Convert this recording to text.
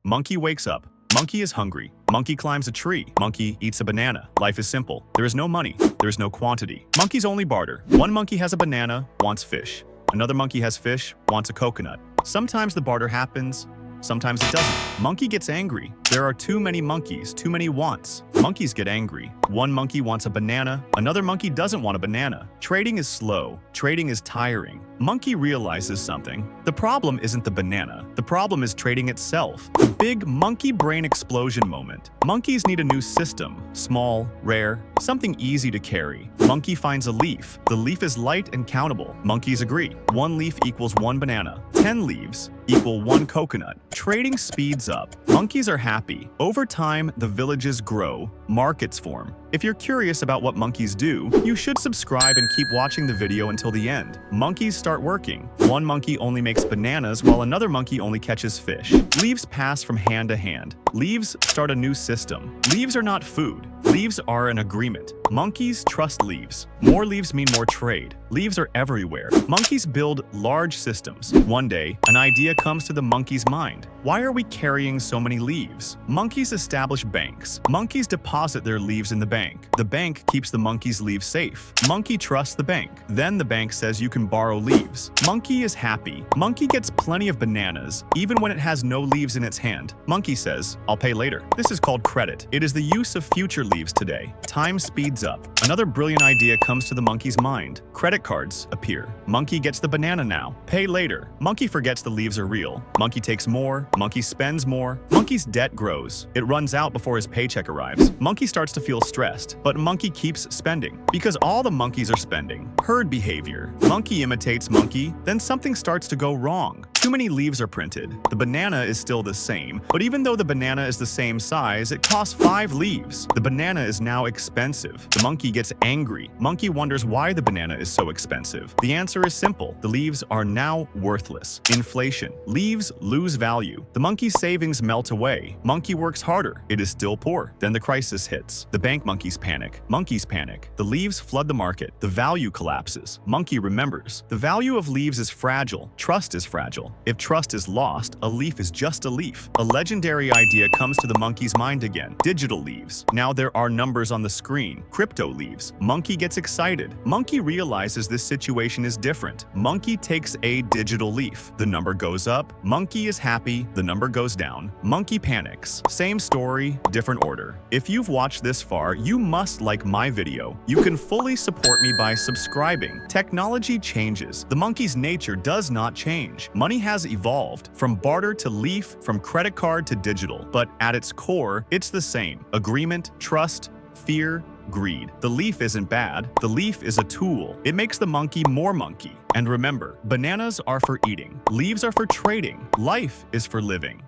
Monkey wakes up. Monkey is hungry. Monkey climbs a tree. Monkey eats a banana. Life is simple. There is no money. There is no quantity. Monkeys only barter. One monkey has a banana, wants fish. Another monkey has fish, wants a coconut. Sometimes the barter happens, sometimes it doesn't. Monkey gets angry. There are too many monkeys, too many wants. Monkeys get angry. One monkey wants a banana, another monkey doesn't want a banana. Trading is slow. Trading is tiring. Monkey realizes something. The problem isn't the banana. The problem is trading itself. The big monkey brain explosion moment. Monkeys need a new system. Small, rare, something easy to carry. Monkey finds a leaf. The leaf is light and countable. Monkeys agree. 1 leaf equals 1 banana. 10 leaves equal 1 coconut. Trading speeds up. Monkeys are happy. Over time, the villages grow. Markets form. If you're curious about what monkeys do, you should subscribe and keep watching the video until the end. Monkeys start working. One monkey only makes bananas while another monkey only catches fish. Leaves pass from hand to hand. Leaves start a new system. Leaves are not food. Leaves are an agreement. Monkeys trust leaves. More leaves mean more trade. Leaves are everywhere. Monkeys build large systems. One day, an idea comes to the monkey's mind. Why are we carrying so many leaves? Monkeys establish banks. Monkeys deposit their leaves in the bank. The bank keeps the monkey's leaves safe. Monkey trusts the bank. Then the bank says you can borrow leaves. Monkey is happy. Monkey gets plenty of bananas, even when it has no leaves in its hand. Monkey says, I'll pay later. This is called credit. It is the use of future leaves today. Time speeds up. Another brilliant idea comes to the monkey's mind. Credit cards appear. Monkey gets the banana now. Pay later. Monkey forgets the leaves are real. Monkey takes more. Monkey spends more. Monkey's debt grows. It runs out before his paycheck arrives. Monkey starts to feel stressed, but monkey keeps spending because all the monkeys are spending. Herd behavior. Monkey imitates monkey, then something starts to go wrong. Too many leaves are printed. The banana is still the same, but even though the banana is the same size, it costs 5 leaves. The banana is now expensive. The monkey gets angry. Monkey wonders why the banana is so expensive. The answer is simple. The leaves are now worthless. Inflation. Leaves lose value. The monkey's savings melt away. Monkey works harder. It is still poor. Then the crisis hits. The bank monkeys panic. Monkeys panic. The leaves flood the market. The value collapses. Monkey remembers. The value of leaves is fragile. Trust is fragile. If trust is lost, a leaf is just a leaf. A legendary idea comes to the monkey's mind again. Digital leaves. Now there are numbers on the screen. Crypto leaves. Monkey gets excited. Monkey realizes this situation is different. Monkey takes a digital leaf. The number goes up. Monkey is happy. The number goes down. Monkey panics. Same story, different order. If you've watched this far, you must like my video. You can fully support me by subscribing. Technology changes. The monkey's nature does not change. Money has evolved from barter to leaf, from credit card to digital. But at its core, it's the same. Agreement, trust, fear, greed. The leaf isn't bad. The leaf is a tool. It makes the monkey more monkey. And remember, bananas are for eating. Leaves are for trading. Life is for living.